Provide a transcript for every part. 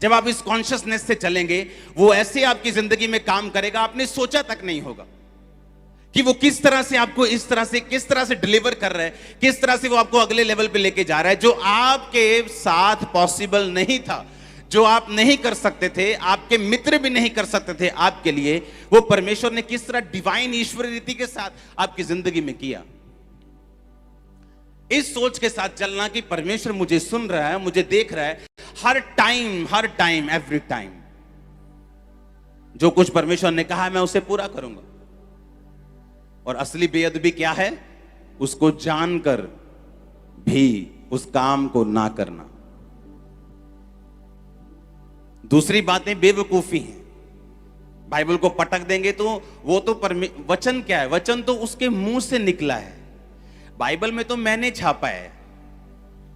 जब आप इस कॉन्शियसनेस से चलेंगे, वो ऐसे आपकी जिंदगी में काम करेगा, आपने सोचा तक नहीं होगा कि वो किस तरह से आपको इस तरह से किस तरह से डिलीवर कर रहा है, किस तरह से वो आपको अगले लेवल पे लेके जा रहा है, जो आपके साथ पॉसिबल नहीं था, जो आप नहीं कर सकते थे, आपके मित्र भी नहीं कर सकते थे आपके लिए, वो परमेश्वर ने किस तरह डिवाइन ईश्वरीय रीति के साथ आपकी जिंदगी में किया। इस सोच के साथ चलना कि परमेश्वर मुझे सुन रहा है, मुझे देख रहा है, हर टाइम एवरी टाइम जो कुछ परमेश्वर ने कहा है मैं उसे पूरा करूंगा। और असली बेअदबी क्या है? उसको जानकर भी उस काम को ना करना। दूसरी बातें बेवकूफी हैं। बाइबल को पटक देंगे तो वो तो वचन क्या है? वचन तो उसके मुंह से निकला है। बाइबल में तो मैंने छापा है,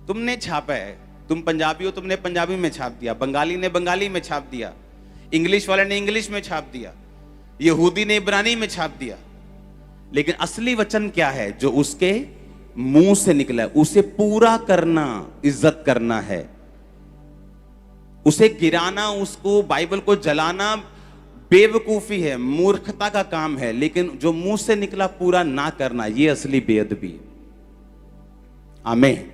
तुमने छापा है। तुम पंजाबी हो, तुमने पंजाबी में छाप दिया, बंगाली ने बंगाली में छाप दिया, इंग्लिश वाले ने इंग्लिश में छाप दिया, यहूदी ने इब्रानी में छाप दिया। लेकिन असली वचन क्या है? जो उसके मुंह से निकला है, उसे पूरा करना, इज्जत करना है। उसे गिराना, उसको बाइबल को जलाना बेवकूफी है, मूर्खता का काम है। लेकिन जो मुंह से निकला पूरा ना करना, यह असली बेअदबी है। आमीन।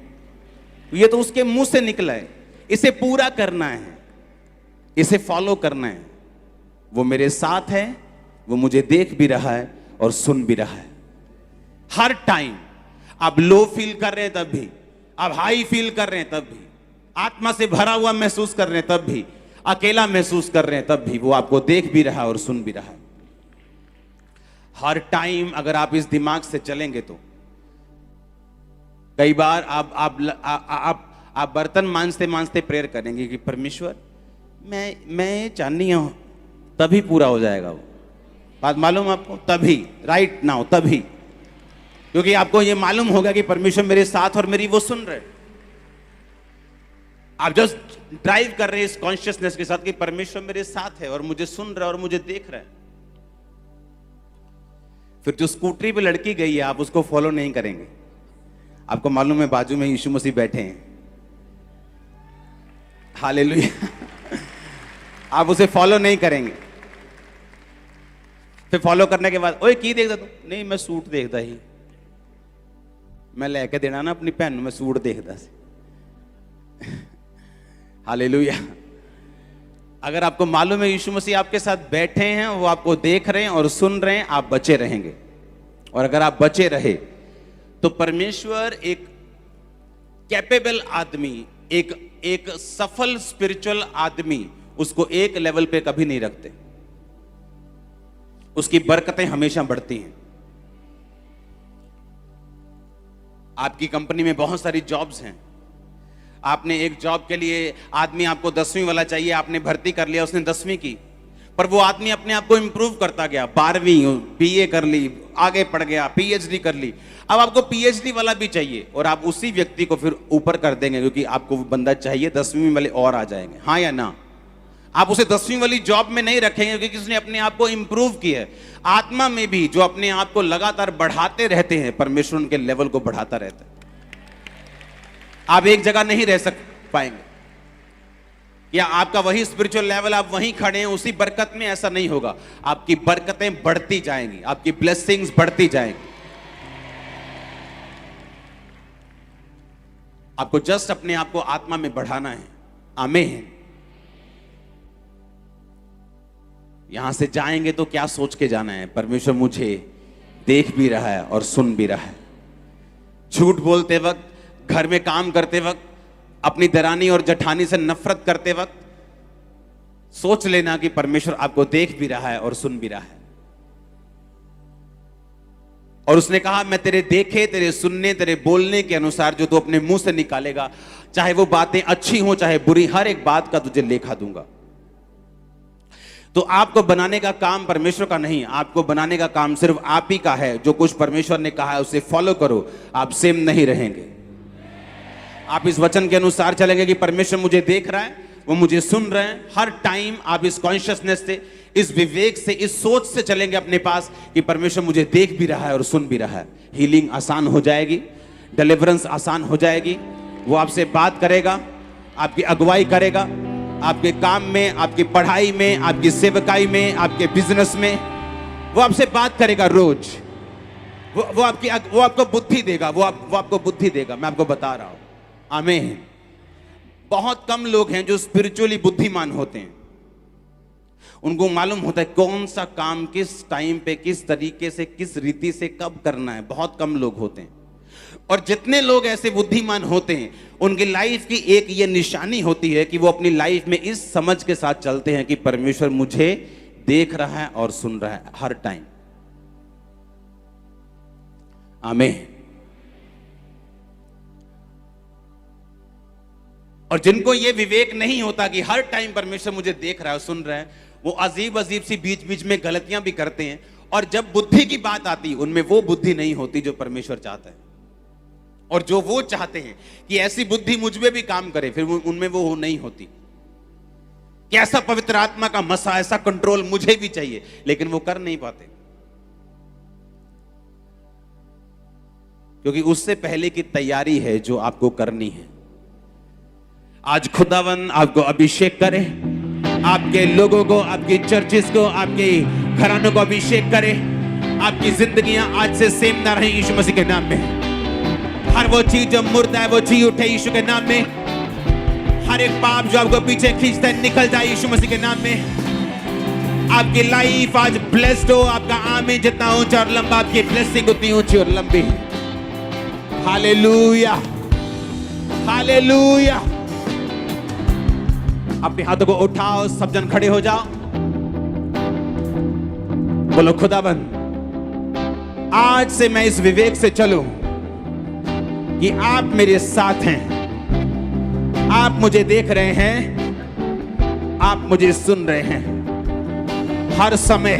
ये तो उसके मुंह से निकला है, इसे पूरा करना है, इसे फॉलो करना है। वो मेरे साथ है, वो मुझे देख भी रहा है और सुन भी रहा है। हर टाइम आप लो फील कर रहे हैं तब भी, आप हाई फील कर रहे हैं तब भी, आत्मा से भरा हुआ महसूस कर रहे हैं तब भी, अकेला महसूस कर रहे हैं तब भी, वो आपको देख भी रहा है और सुन भी रहा है। हर टाइम अगर आप इस दिमाग से चलेंगे तो कई बार आप बर्तन मांजते मांजते प्रेयर करेंगे कि परमेश्वर मैं चाहनी हूं, तभी पूरा हो जाएगा। वो बात मालूम आपको? तभी, राइट नाउ, तभी, क्योंकि आपको यह मालूम होगा कि परमेश्वर मेरे साथ और मेरी वो सुन रहे। आप जस्ट ड्राइव कर रहे हैं इस कॉन्शियसनेस के साथ कि परमेश्वर मेरे साथ है और मुझे सुन रहा है और मुझे देख रहा है। फिर जो स्कूटरी पे लड़की गई है, आप उसको फॉलो नहीं करेंगे। आपको मालूम है बाजू में यीशु मसीह बैठे हैं, हालेलुया। आप उसे फॉलो नहीं करेंगे। फिर फॉलो करने के बाद, ओए की देखदा तू? नहीं, मैं सूट देखदा ही, मैं लेके देना ना अपनी भैन, मैं सूट देखदा सी। हालेलुया। अगर आपको मालूम है यीशु मसीह आपके साथ बैठे हैं, वो आपको देख रहे हैं और सुन रहे हैं, आप बचे रहेंगे। और अगर आप बचे रहे तो परमेश्वर एक कैपेबल आदमी, एक सफल स्पिरिचुअल आदमी, उसको एक लेवल पे कभी नहीं रखते। उसकी बरकतें हमेशा बढ़ती हैं। आपकी कंपनी में बहुत सारी जॉब्स हैं। आपने एक जॉब के लिए आदमी आपको 10वीं वाला चाहिए, आपने भर्ती कर लिया, उसने 10वीं की, पर वो आदमी अपने आप को इंप्रूव करता गया, 12वीं बीए कर ली, आगे पढ़ गया, पीएचडी कर ली। अब आपको पीएचडी वाला भी चाहिए और आप उसी व्यक्ति को फिर ऊपर कर देंगे, क्योंकि आपको बंदा चाहिए, 10वीं वाले और आ जाएंगे। हाँ या ना? आप उसे 10वीं वाली जॉब में नहीं रखेंगे, क्योंकि उसने अपने आप को इंप्रूव किया है। आत्मा में भी जो अपने आप को लगातार बढ़ाते रहते हैं, परमेश्वर उनके लेवल को बढ़ाता रहता है। आप एक जगह नहीं रह पाएंगे, या आपका वही स्पिरिचुअल लेवल, आप वहीं खड़े हैं उसी बरकत में, ऐसा नहीं होगा। आपकी बरकतें बढ़ती जाएंगी, आपकी ब्लेसिंग्स बढ़ती जाएंगी। आपको जस्ट अपने आप को आत्मा में बढ़ाना है। आमीन। यहां से जाएंगे तो क्या सोच के जाना है? परमेश्वर मुझे देख भी रहा है और सुन भी रहा है। झूठ बोलते वक्त, घर में काम करते वक्त, अपनी दरानी और जठानी से नफरत करते वक्त सोच लेना कि परमेश्वर आपको देख भी रहा है और सुन भी रहा है। और उसने कहा, मैं तेरे देखे, तेरे सुनने, तेरे बोलने के अनुसार जो तू अपने मुंह से निकालेगा, चाहे वो बातें अच्छी हो चाहे बुरी, हर एक बात का तुझे लेखा दूंगा। तो आपको बनाने का काम परमेश्वर का नहीं, आपको बनाने का काम सिर्फ आप ही का है। जो कुछ परमेश्वर ने कहा है उसे फॉलो करो, आप सेम नहीं रहेंगे। आप इस वचन के अनुसार चलेंगे कि परमेश्वर मुझे देख रहा है, वो मुझे सुन रहे हैं। हर टाइम आप इस कॉन्शियसनेस से, इस विवेक से, इस सोच से चलेंगे अपने पास कि परमेश्वर मुझे देख भी रहा है और सुन भी रहा है। हीलिंग आसान हो जाएगी, डिलीवरेंस आसान हो जाएगी। वो आपसे बात करेगा, आपकी अगुवाई करेगा, आपके काम में, आपकी पढ़ाई में, आपकी सेवकाई में, आपके बिजनेस में। वो आपसे बात करेगा रोज। वो आपको बुद्धि देगा। वो आपको बुद्धि देगा। मैं आपको बता रहा हूं। आमीन। बहुत कम लोग हैं जो स्पिरिचुअली बुद्धिमान होते हैं। उनको मालूम होता है कौन सा काम किस टाइम पे, किस तरीके से, किस रीति से कब करना है। बहुत कम लोग होते हैं। और जितने लोग ऐसे बुद्धिमान होते हैं, उनकी लाइफ की एक ये निशानी होती है कि वो अपनी लाइफ में इस समझ के साथ चलते हैं कि परमेश्वर मुझे देख रहा है और सुन रहा है हर टाइम। आमीन। और जिनको ये विवेक नहीं होता कि हर टाइम परमेश्वर मुझे देख रहा है, सुन रहा है, वो अजीब अजीब सी बीच बीच में गलतियां भी करते हैं। और जब बुद्धि की बात आती, उनमें वो बुद्धि नहीं होती जो परमेश्वर चाहता है। और जो वो चाहते हैं कि ऐसी बुद्धि मुझ में भी काम करे, फिर उनमें वो नहीं होती। कि ऐसा पवित्र आत्मा का मसा, ऐसा कंट्रोल मुझे भी चाहिए, लेकिन वो कर नहीं पाते। क्योंकि उससे पहले की तैयारी है जो आपको करनी है। आज खुदावन आपको अभिषेक करे, आपके लोगों को, आपकी चर्चेस को, आपके घरानों को अभिषेक करे। आपकी जिंदगियां आज से सेम ना रहे यीशु मसीह के नाम में। हर वो चीज जो मुर्दा है वो जी उठे यीशु के नाम में। हर एक पाप जो आपको पीछे खींचता है निकल जाए यीशु मसीह के नाम में। आपकी लाइफ आज ब्लेस्ड हो। आपका आमीन जितना ऊंचा और लंबा, आपकी ब्लेसिंग उतनी ऊंची और लंबी। Hallelujah, hallelujah. अपने हाथों को उठाओ, सब जन खड़े हो जाओ। बोलो खुदाबंद, आज से मैं इस विवेक से चलूं कि आप मेरे साथ हैं। आप मुझे देख रहे हैं, आप मुझे सुन रहे हैं हर समय।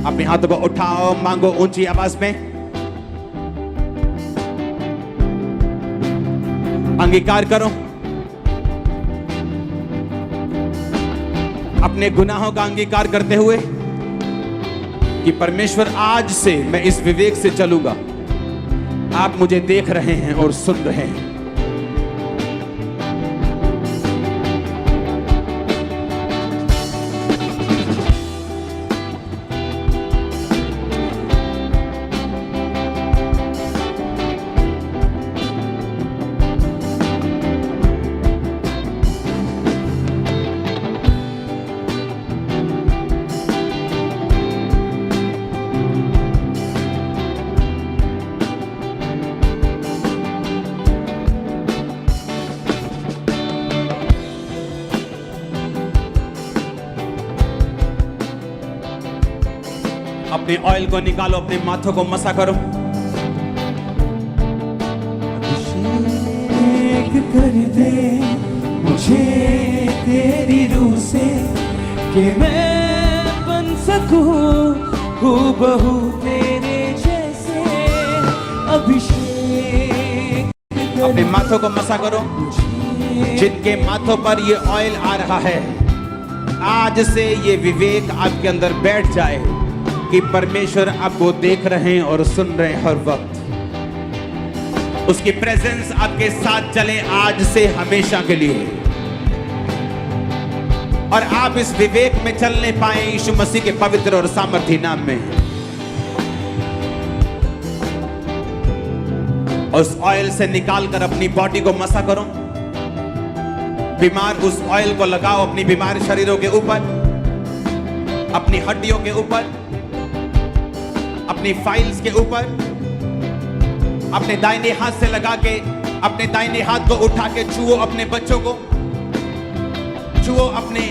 अपने हाथों को उठाओ, मांगो ऊंची आवाज में। अंगीकार करो अपने गुनाहों का अंगीकार करते हुए कि परमेश्वर आज से मैं इस विवेक से चलूंगा। आप मुझे देख रहे हैं और सुन रहे हैं। अपने ऑयल को निकालो, अपने माथों को मसा करो। अभिषेक कर दे मुझे तेरी रूह से कि मैं बन सकूं हूबहू तेरे जैसे। अभिषेक अपने माथों को मसा करो। जिनके माथों पर ये ऑयल आ रहा है, आज से ये विवेक आपके अंदर बैठ जाए कि परमेश्वर आपको देख रहे हैं और सुन रहे हैं हर वक्त। उसकी प्रेजेंस आपके साथ चले आज से हमेशा के लिए। और आप इस विवेक में चलने पाए यीशु मसीह के पवित्र और सामर्थी नाम में। उस ऑयल से निकालकर अपनी बॉडी को मसा करो। बीमार उस ऑयल को लगाओ अपनी बीमार शरीरों के ऊपर, अपनी हड्डियों के ऊपर, अपनी फाइल्स के ऊपर। अपने दाहिने हाथ से लगा के अपने दाहिने हाथ को उठा के छुओ अपने बच्चों को, छुओ अपने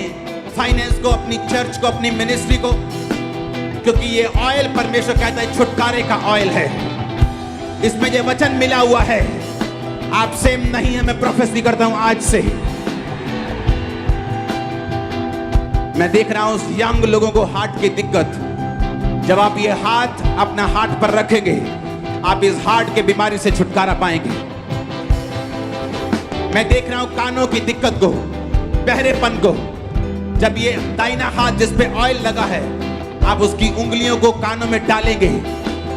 फाइनेंस को, अपनी चर्च को, अपनी मिनिस्ट्री को। क्योंकि ये ऑयल परमेश्वर कहता है छुटकारे का ऑयल है। इसमें ये वचन मिला हुआ है। आप सेम नहीं है। मैं प्रोफेसी करता हूं आज से। मैं देख रहा हूं उस यंग लोगों को हार्ट की दिक्कत। जब आप ये हाथ अपना हार्ट पर रखेंगे, आप इस हार्ट के बीमारी से छुटकारा पाएंगे। मैं देख रहा हूं कानों की दिक्कत को, बहरेपन को। जब ये दाहिना हाथ जिस पे ऑयल लगा है, आप उसकी उंगलियों को कानों में डालेंगे,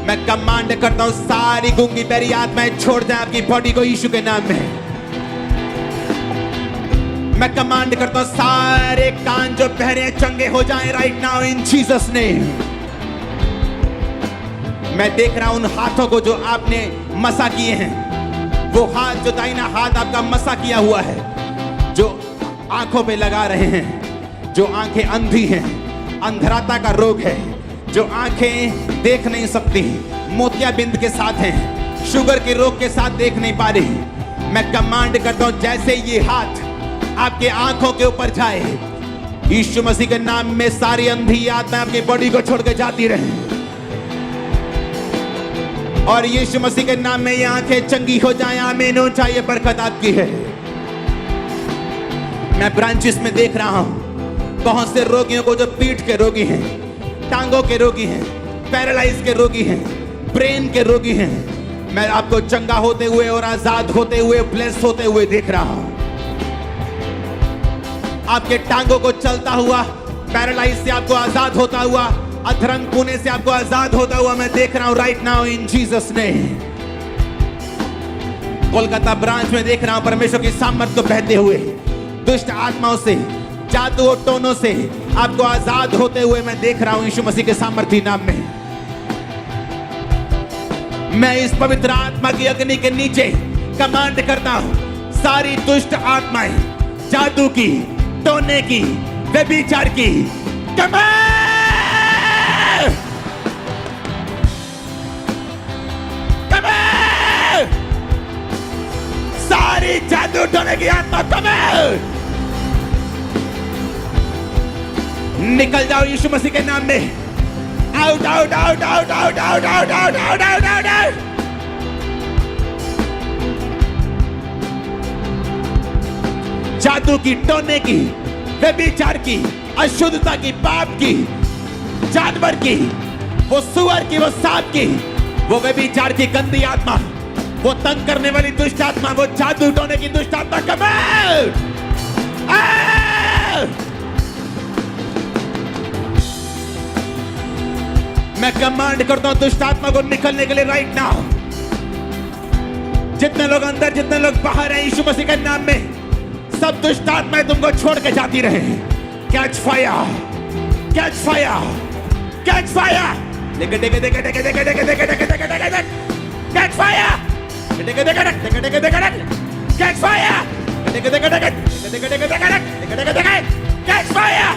मैं कमांड करता हूं सारी गूंगी बहरी आत्माएं छोड़ दें आपकी बॉडी को यीशु के नाम में। मैं कमांड करता हूं सारे कान जो बहरे हैं चंगे हो जाएं right now in Jesus name. मैं देख रहा हूं उन हाथों को जो आपने मसा किए हैं, वो हाथ जो दाहिना हाथ आपका मसा किया हुआ है, जो आंखों पे लगा रहे हैं, जो आंखें अंधी हैं, अंधराता का रोग है, जो आंखें देख नहीं सकती, मोतियाबिंद के साथ हैं, शुगर के रोग के साथ देख नहीं पा रही, मैं कमांड करता हूं जैसे ये हाथ आपके आंखों के ऊपर जाए, यीशु मसीह के नाम में सारी अंधी आत्मा आपकी बॉडी को छोड़ के जाती रहे, और यीशु मसीह के नाम में ये आंखें चंगी हो जाएं। आमीन हो जाए, बरकत आपकी है। मैं ब्रांचेस में देख रहा हूं बहुत से रोगियों को जो पीठ के रोगी हैं, टांगों के रोगी हैं, पैरालाइज के रोगी हैं, ब्रेन के रोगी हैं, मैं आपको चंगा होते हुए और आजाद होते हुए, ब्लेस होते हुए देख रहा हूं। आपके टांगों को चलता हुआ, पैरालाइज से आपको आजाद होता हुआ, अधरंग पुणे से आपको आजाद होता हुआ मैं देख रहा हूं right now in Jesus name. Kolkata branch में देख रहा हूं परमेश्वर की सामर्थ को बहते हुए, दुष्ट आत्माओं से, जादू और टोनों से आपको आजाद होते हुए मैं देख रहा हूं यीशु मसीह के सामर्थी नाम में। मैं इस पवित्र आत्मा की अग्नि के नीचे कमांड करता हूं, सारी दुष्ट आत्माएं, जादू की, टोने की, व्यभिचार की, कमांड सारी जादू टोने की आत्मा कमांड निकल जाओ यीशु मसीह के नाम में। Out out out out out out out out out out out out. जादू की, टोने की, व्यभिचार की, अशुद्धता की, पाप की, जानवर की, वो सुअर की, वो सांप की, वो व्यभिचार की गंदी आत्मा, वो तंग करने वाली दुष्ट आत्मा, वो जादू टोने की दुष्ट आत्मा कमांड। मैं कमांड करता हूं दुष्ट आत्मा को निकलने के लिए राइट नाउ। जितने लोग अंदर, जितने लोग बाहर हैं, यीशु मसीह के नाम में सब दुष्ट आत्माएं तुमको छोड़ के जाती रहे। Catch fire, catch fire, catch fire, देखे देखे देखे देखे देखे देखे देखे देखे देखे देखे देखे, कैच फायर, देखे देखे देखे देखे देखे देखे देखे, कैच फायर, देखे देखे देखे देखे देखे देखे देखे देखे देखे, कैच फायर।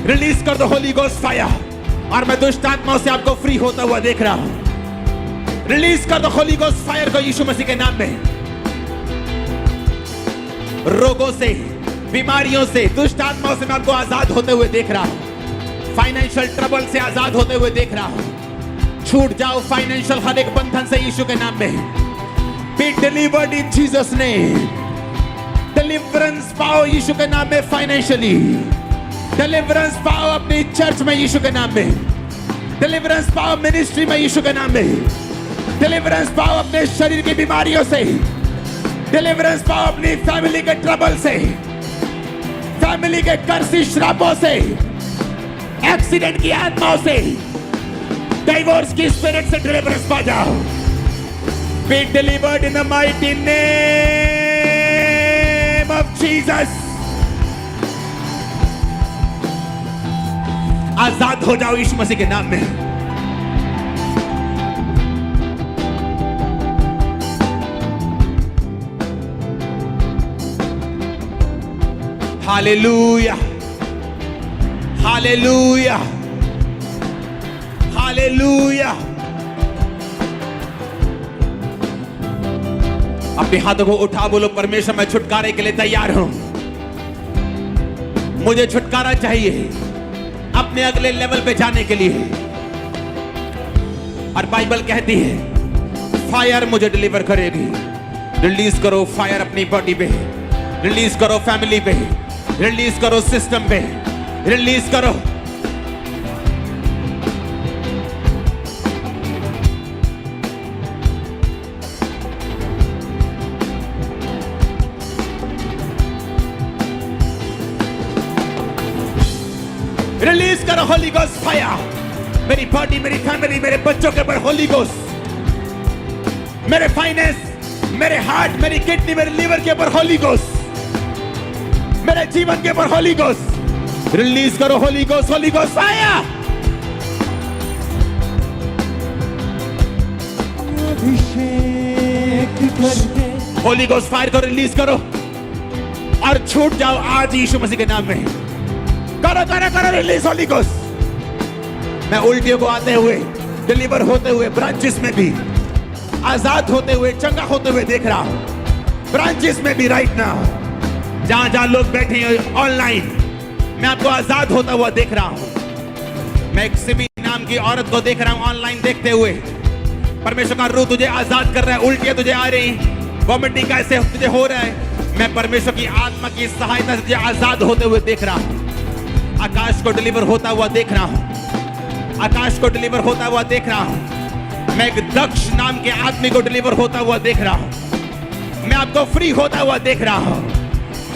रिलीज कर दो होली गोस्ट फायर, और मैं दुष्ट आत्माओं से आपको फ्री होता हुआ देख रहा हूं। रिलीज कर दो होली गोस्ट फायर को यीशु मसीह के नाम में। रोगों से, बीमारियों से, दुष्ट आत्माओं से मैं आपको आजाद होते हुए देख रहा हूं। फाइनेंशियल ट्रबल से आजाद होते हुए देख रहा हूं। छूट जाओ फाइनेंशियल हर एक बंधन से यीशु के नाम में। बी डिलीवर्ड इन जीसस नेम। डिलीवरेंस पाओ यीशु के नाम में फाइनेंशियली। डिलीवरेंस पाओ अपनी चर्च में यीशु के नाम में। डिलीवरेंस पाओ मिनिस्ट्री में यीशु के नाम में। डिलीवरेंस पाओ अपने शरीर की बीमारियों से। डिलीवरेंस पाओ अपनी फैमिली के ट्रबल से, फैमिली के कर्सी श्रापों से, एक्सीडेंट की आत्माओं से, डिवोर्स की स्पिरिट से डिलीवरेंस पा जाओ। Be delivered in the mighty name of Jesus. आजाद हो जाओ यीशु मसीह के नाम में। Hallelujah, hallelujah, hallelujah. अपने हाथों को उठा बोलो, परमेश्वर मैं छुटकारे के लिए तैयार हूं। मुझे छुटकारा चाहिए अपने अगले लेवल पे जाने के लिए। और बाइबल कहती है फायर मुझे डिलीवर करेगी। रिलीज करो फायर अपनी बॉडी पे, रिलीज करो फैमिली पे, रिलीज करो सिस्टम पे, रिलीज करो। रिलीज करो होली गोस्ट फायर। मेरी बॉडी, मेरी फैमिली, मेरे बच्चों के ऊपर होली गोस्ट, मेरे फाइनेंस, मेरे हार्ट, मेरी किडनी, मेरे लीवर के ऊपर होली गोस्ट। मेरे जीवन के ऊपर होली गोस्ट रिलीज करो, Holi ghost fire. Holi ghost fire को रिलीज करो और छूट जाओ आज यीशु मसीह के नाम में। करो करो करो रिलीज होली गोस्ट। मैं उल्टियों को आते हुए, डिलीवर होते हुए, ब्रांचेस में भी आजाद होते हुए, चंगा होते हुए देख रहा हूं। ब्रांचेस में भी राइट नाउ, जहां जहां लोग बैठे हैं ऑनलाइन, मैं आपको आजाद होता हुआ देख रहा हूं। मैं एक सिमी नाम की औरत को देख रहा हूं ऑनलाइन देखते हुए। परमेश्वर का रूह तुझे आजाद कर रहा है। उल्टियां तुझे आ रही, वॉमिटिंग का ऐसे तुझे हो रहा है। मैं परमेश्वर की आत्मा की सहायता से तुझे आजाद होते हुए देख रहा हूं। आकाश को डिलीवर होता हुआ देख रहा हूं। आकाश को डिलीवर होता हुआ देख रहा हूं। मैं एक दक्ष नाम के आदमी को डिलीवर होता हुआ देख रहा हूं। मैं आपको फ्री होता हुआ देख रहा हूं।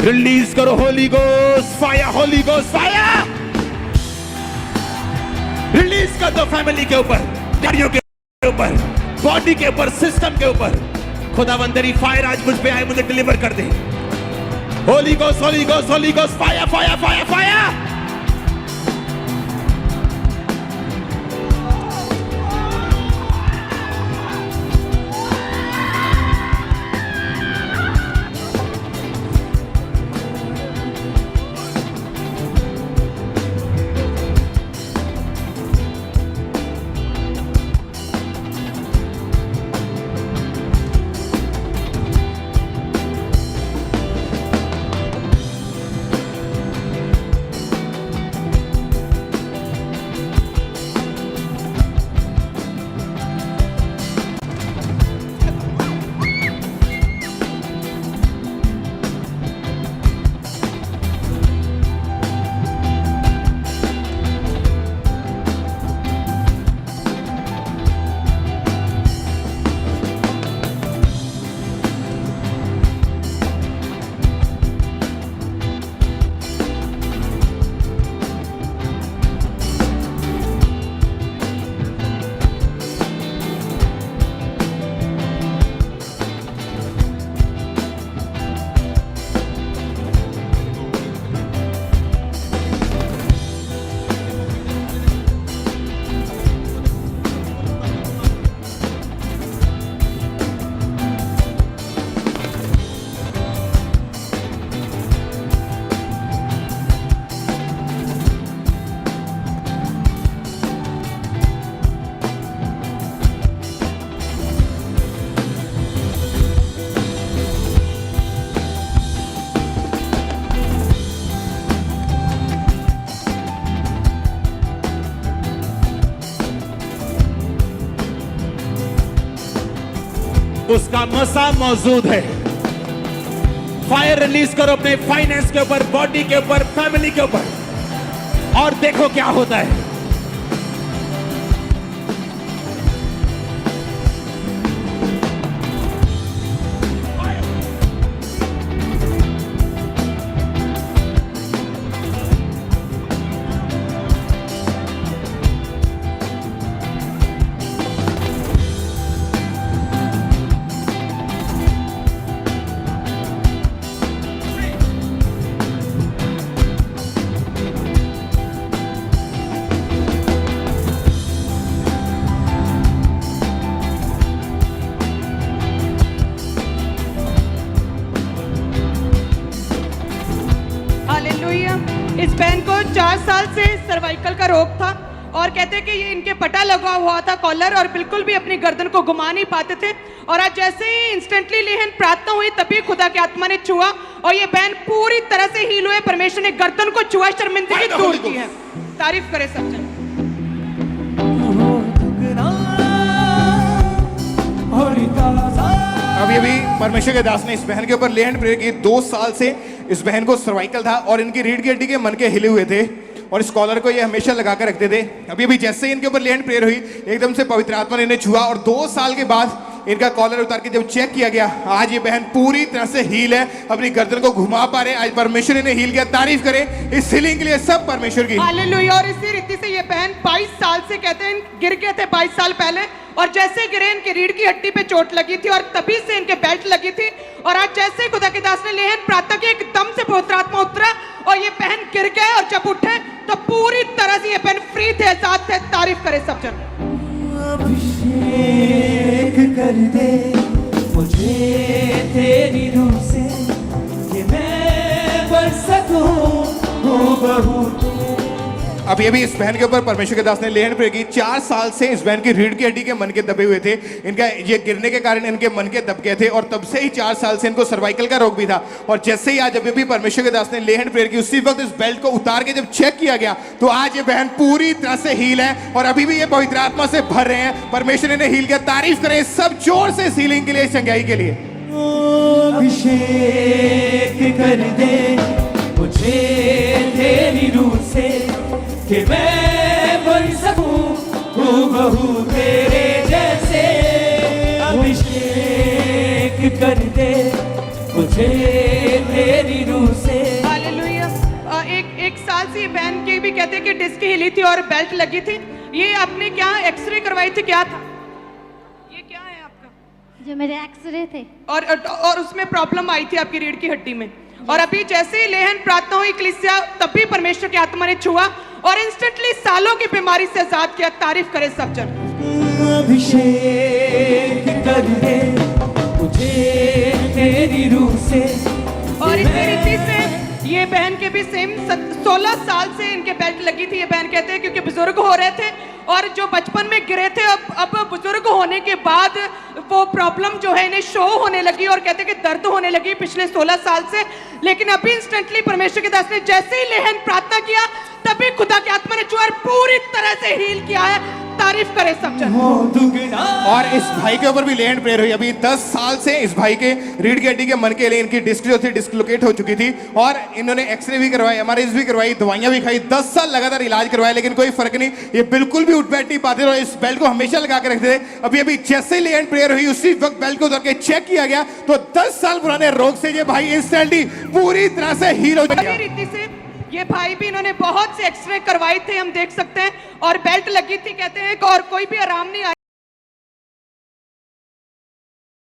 रिलीज करो Holi ghost fire, Holi ghost fire. Release कर दो फैमिली के ऊपर, गाड़ियों के ऊपर, बॉडी के ऊपर, सिस्टम के ऊपर। खुदावंद तेरी फायर आज मुझ पे आए, मुझे डिलीवर कर दे। Holy ghost, holy ghost, holy ghost fire, fire, fire, fire. उसका मसा मौजूद है। फायर रिलीज करो अपने फाइनेंस के ऊपर, बॉडी के ऊपर, फैमिली के ऊपर, और देखो क्या होता है। इस बहन को 4 साल से सर्वाइकल का रोग था और कहते कि ये इनके पटा लगा हुआ था कॉलर, और बिल्कुल भी अपनी गर्दन को घुमा नहीं पाते थे। और आज जैसे ही इंस्टेंटली लेहन प्रार्थना हुई, तभी खुदा की आत्मा ने छुआ और ये बहन पूरी तरह से हील हुए। परमेश्वर ने गर्दन को छुआ, शर्मिंदगी दूर की है। तारीफ करे सब जन। अभी परमेश्वर के दास ने इस बहन के ऊपर ले हैंड प्रेयर की। 2 साल से इस बहन को सर्वाइकल था और इनकी रीढ़ की हड्डी के मन के हिले हुए थे और इस कॉलर को ये हमेशा लगा कर रखते थे। अभी जैसे ही इनके ऊपर ले हैंड प्रेयर हुई, एकदम से पवित्र आत्मा ने इन्हें छुआ और 2 साल के बाद इनका कॉलर उतार के जब चेक किया गया, आज ये बहन पूरी तरह से हील है, अपनी गर्दन को घुमा पा रहे। आज परमेश्वर ने हील किया। तारीफ करें इस हीलिंग के लिए सब परमेश्वर की। हालेलुया। और इसी रीति से ये बहन 22 साल से कहते हैं गिर गए थे 22 साल पहले, और जैसे गिरे इनकी रीढ़ की हड्डी पे चोट लगी थी और तभी से इनके बेल्ट लगी थी। और आज जैसे ही खुदा के दास ने लेहन प्रार्थना की, एकदम से पवित्र आत्मा उतरा और ये बहन गिर गए, और जब उठे तो पूरी तरह से ये बहन फ्री थे, आजाद थे। तारीफ करे सब जन। अभिषेक कर दे मुझे तेरी रूह से, कि मैं बन सकूं हूबहू। अब ये भी इस बहन के ऊपर परमेश्वर के दास ने लेहन प्रेयर की। 4 साल से इस बहन की रीढ़ की हड्डी के मनके दबे हुए थे। इनका ये गिरने के कारण इनके मनके दब गए थे, और तब से ही 4 साल से इनको सर्वाइकल का रोग भी था। और जैसे ही आज अभी भी परमेश्वर के दास ने लेहन प्रेयर की, उसी वक्त इस बेल्ट को उतार के जब चेक किया गया तो आज ये बहन पूरी तरह से हील है, और अभी भी ये पवित्र आत्मा से भर रहे हैं। परमेश्वर ने हील किया। तारीफ करें सब जोर से इस हीलिंग के लिए, चंगाई के लिए। अभिषेक कर दे मुझे तेरी रूह से, कि मैं बन सकूं हूबहू तेरे जैसे। अभिषेक कर दे मुझे तेरी रूह से। हालेलुया। एक साल से ये बहन की भी कहते हैं कि डिस्क हिली थी और बेल्ट लगी थी। ये आपने क्या एक्सरे करवाई थी, क्या था ये, क्या है आपका? जो मेरे एक्सरे थे, और उसमें प्रॉब्लम आई थी आपकी रीढ़ की हड्डी में। और अभी जैसे ही लेहन प्रार्थना हुई कलीसिया, तभी परमेश्वर की आत्मा ने छुआ और इंस्टेंटली सालों की बीमारी से आजाद किया। तारीफ करे सब जन। अभिषेक कर दे मुझे तेरी रूह से। और इसी रीति से ये बहन के भी सेम 16 साल से इनके बेल्ट लगी थी। ये बहन कहते हैं क्योंकि बुजुर्ग हो रहे थे, और जो बचपन में गिरे थे, अब बुजुर्ग होने के बाद वो प्रॉब्लम जो है इन्हें शो होने लगी, और कहते हैं कि दर्द होने लगी पिछले 16 साल से। लेकिन अभी इंस्टेंटली परमेश्वर के दास ने जैसे ही लेहन प्रार्थना किया, तभी खुदा की आत्मा ने जो पूरी तरह से हील किया है। तारीफ करे सब जन। और इस भाई के ऊपर भी लेहन प्रेयर हुई। अभी 10 साल से इस भाई के रीढ़ की हड्डी के मन के लिए इनकी डिस्क जो थी डिस्लोकेट हो चुकी थी, और इन्होंने एक्सरे भी करवाई, एमआरआई भी करवाई, दवाइयां भी खाई, 10 साल लगातार इलाज करवाया, लेकिन कोई फर्क नहीं। ये बिल्कुल भी उठ बैठ नहीं पाते और इस बेल्ट को हमेशा लगा के रखते थे। अभी जैसे ही लेहन प्रेयर हुई, उसी वक्त बेल्ट को उतार के चेक किया गया तो 10 साल पुराने रोग से ये भाई इंस्टेंटली पूरी तरह से हील हो गया। रीति से ये भाई भी, इन्होंने बहुत से एक्सरे करवाए थे, हम देख सकते हैं, और बेल्ट लगी थी कहते हैं, और कोई भी आराम नहीं आया।